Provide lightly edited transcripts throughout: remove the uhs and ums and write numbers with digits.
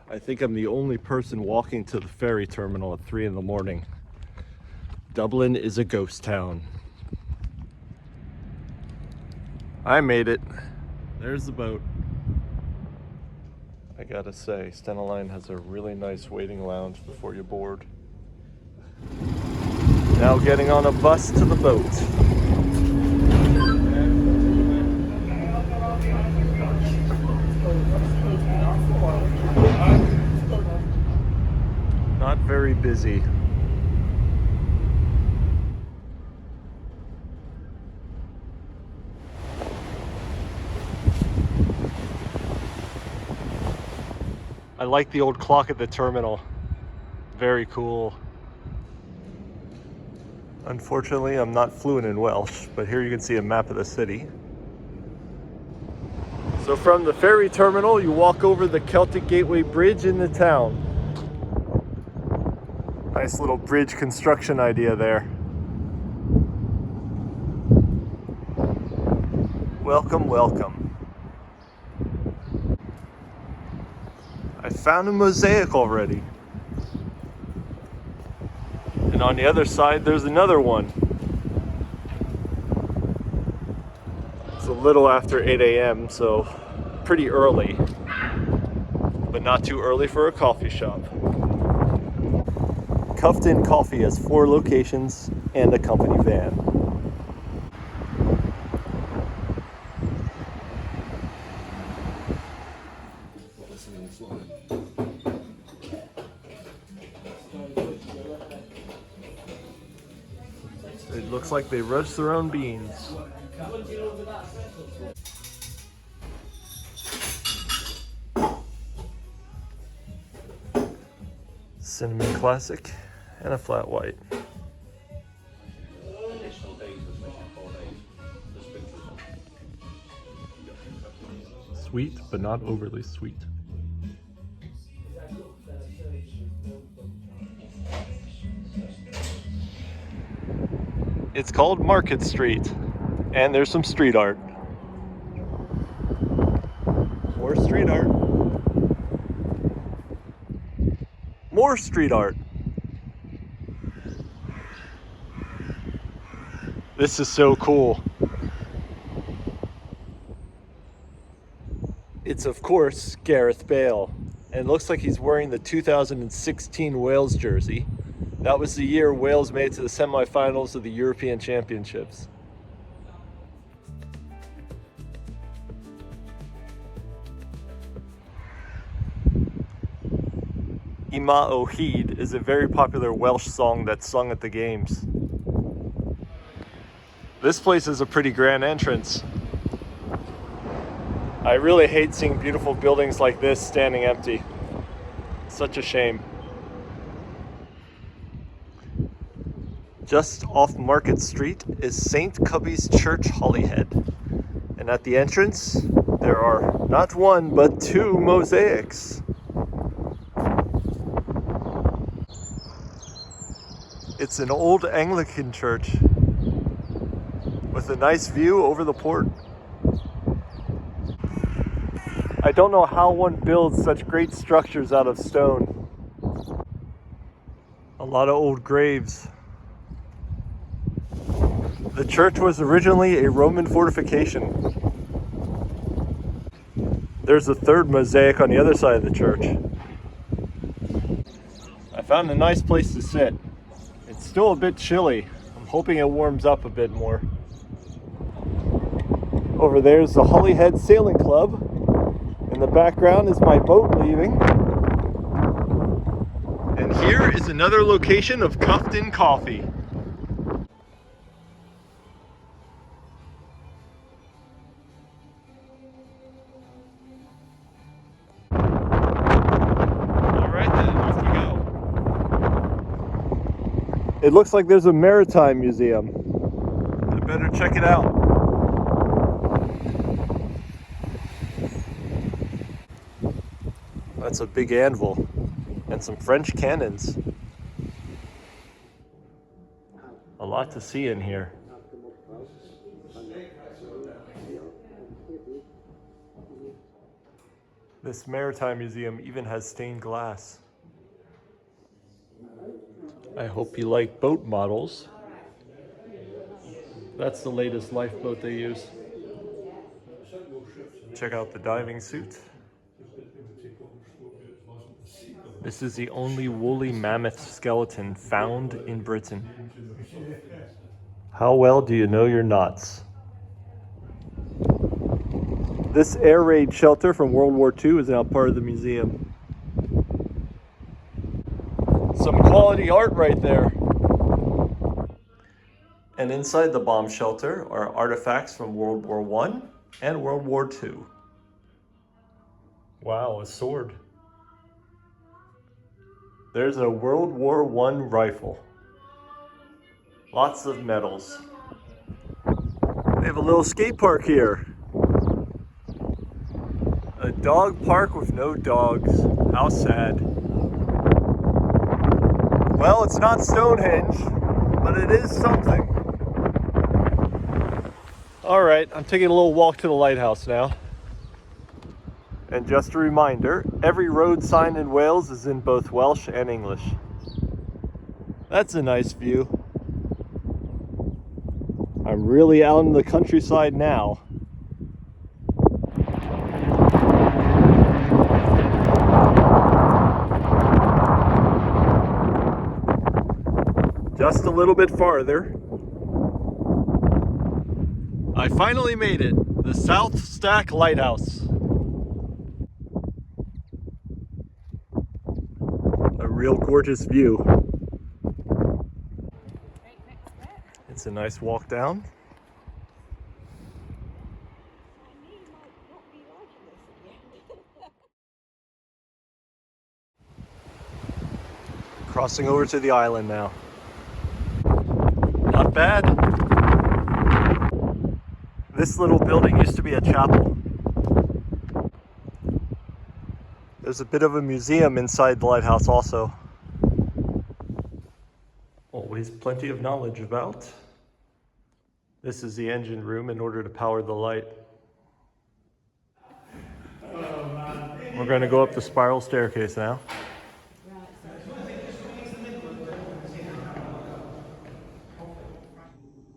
I think I'm the only person walking to the ferry terminal at 3 in the morning. Dublin is a ghost town. I made it. There's the boat. I gotta say, Stena Line has a really nice waiting lounge before you board. Now getting on a bus to the boat. Not very busy. I like the old clock at the terminal. Very cool. Unfortunately, I'm not fluent in Welsh, but here you can see a map of the city. So from the ferry terminal, you walk over the Celtic Gateway Bridge in the town. Nice little bridge construction idea there. Welcome, welcome. I found a mosaic already. And on the other side, there's another one. It's a little after 8 a.m., so pretty early, but not too early for a coffee shop. Cuffed In Coffee has 4 locations and a company van. It looks like they roast their own beans. Cinnamon classic and a flat white. Sweet, but not overly sweet. It's called Market Street, and there's some street art. More street art. More street art. This is so cool. It's of course Gareth Bale, and it looks like he's wearing the 2016 Wales jersey. That was the year Wales made it to the semifinals of the European Championships. Ima o Hyd is a very popular Welsh song that's sung at the games. This place is a pretty grand entrance. I really hate seeing beautiful buildings like this standing empty. Such a shame. Just off Market Street is St. Cubby's Church, Holyhead. And at the entrance, there are not one, but 2 mosaics. It's an old Anglican church with a nice view over the port. I don't know how one builds such great structures out of stone. A lot of old graves. The church was originally a Roman fortification. There's a 3rd mosaic on the other side of the church. I found a nice place to sit. It's still a bit chilly. I'm hoping it warms up a bit more. Over there's the Holyhead Sailing Club. In the background is my boat leaving. And here is another location of Cuffed In Coffee. It looks like there's a Maritime museum. I better check it out. That's a big anvil and some French cannons. A lot to see in here. This Maritime museum even has stained glass. I hope you like boat models. That's the latest lifeboat they use. Check out the diving suit. This is the only woolly mammoth skeleton found in Britain. How well do you know your knots? This air raid shelter from World War II is now part of the museum. Some quality art right there. And inside the bomb shelter are artifacts from World War I and World War II. Wow, a sword. There's a World War I rifle. Lots of medals. They have a little skate park here. A dog park with no dogs. How sad. Well, it's not Stonehenge, but it is something. All right, I'm taking a little walk to the lighthouse now. And just a reminder, every road sign in Wales is in both Welsh and English. That's a nice view. I'm really out in the countryside now. Just a little bit farther. I finally made it, the South Stack Lighthouse. A real gorgeous view. It's a nice walk down. Crossing over to the island now. Not bad. This little building used to be a chapel. There's a bit of a museum inside the lighthouse also. Always plenty of knowledge about. This is the engine room in order to power the light. We're going to go up the spiral staircase now.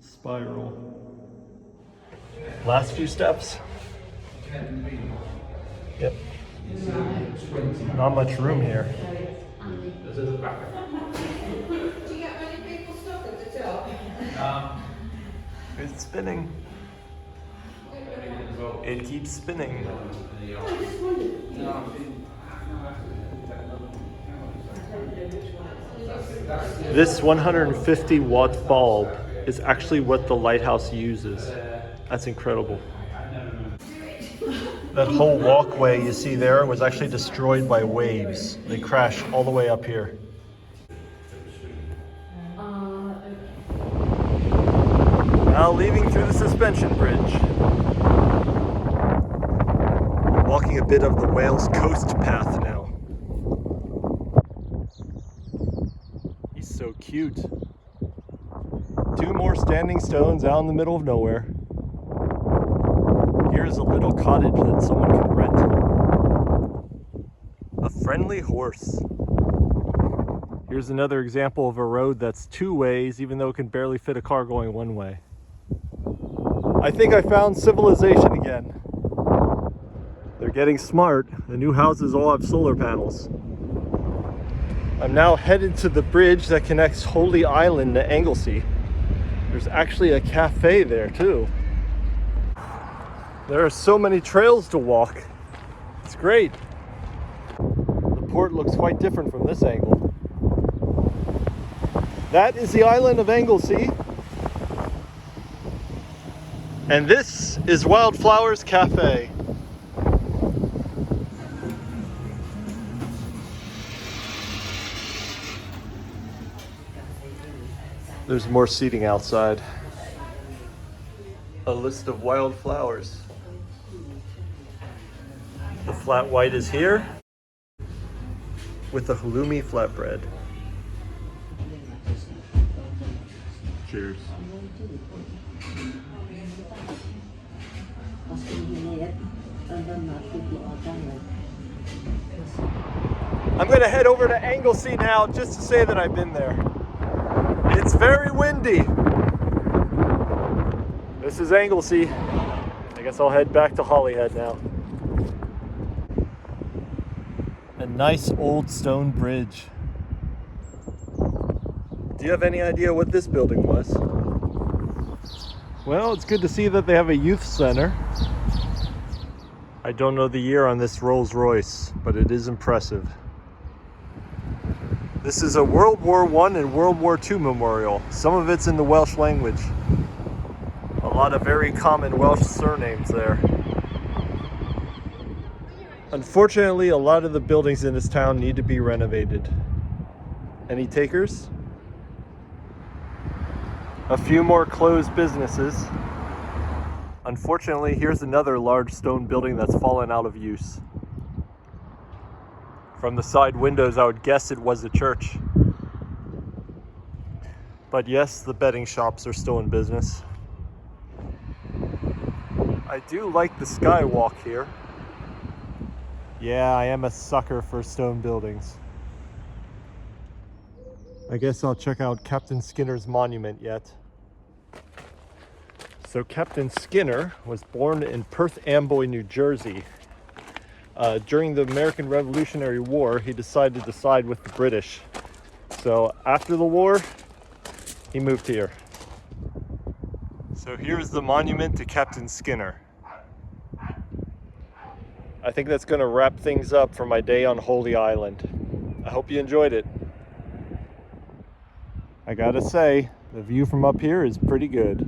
Spiral. Last few steps. Yep. Not much room here. Do you get many people stuck at the top? It's spinning. It keeps spinning. This 150 watt bulb is actually what the lighthouse uses. That's incredible. That whole walkway you see there was actually destroyed by waves. They crash all the way up here. Now leaving through the suspension bridge. We're walking a bit of the Wales coast path now. He's so cute. 2 more standing stones out in the middle of nowhere. Here's a little cottage that someone can rent. A friendly horse. Here's another example of a road that's 2 ways, even though it can barely fit a car going 1 way. I think I found civilization again. They're getting smart. The new houses all have solar panels. I'm now headed to the bridge that connects Holy Island to Anglesey. There's actually a cafe there too. There are so many trails to walk. It's great. The port looks quite different from this angle. That is the island of Anglesey. And this is Wildflowers Cafe. There's more seating outside. A list of wildflowers. The flat white is here with the halloumi flatbread. Cheers. I'm gonna head over to Anglesey now just to say that I've been there. It's very windy. This is Anglesey. I guess I'll head back to Holyhead now. A nice old stone bridge. Do you have any idea what this building was? Well, it's good to see that they have a youth center. I don't know the year on this Rolls Royce, but it is impressive. This is a World War I and World War II memorial. Some of it's in the Welsh language. A lot of very common Welsh surnames there. Unfortunately, a lot of the buildings in this town need to be renovated. Any takers? A few more closed businesses. Unfortunately, here's another large stone building that's fallen out of use. From the side windows, I would guess it was a church. But yes, the betting shops are still in business. I do like the skywalk here. Yeah, I am a sucker for stone buildings. I guess I'll check out Captain Skinner's monument yet. So Captain Skinner was born in Perth Amboy, New Jersey. During the American Revolutionary War, he decided to side with the British. So after the war, he moved here. So here's the monument to Captain Skinner. I think that's going to wrap things up for my day on Holy Island. I hope you enjoyed it. I gotta say, the view from up here is pretty good.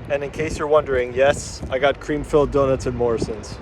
And in case you're wondering, yes, I got cream-filled donuts at Morrison's.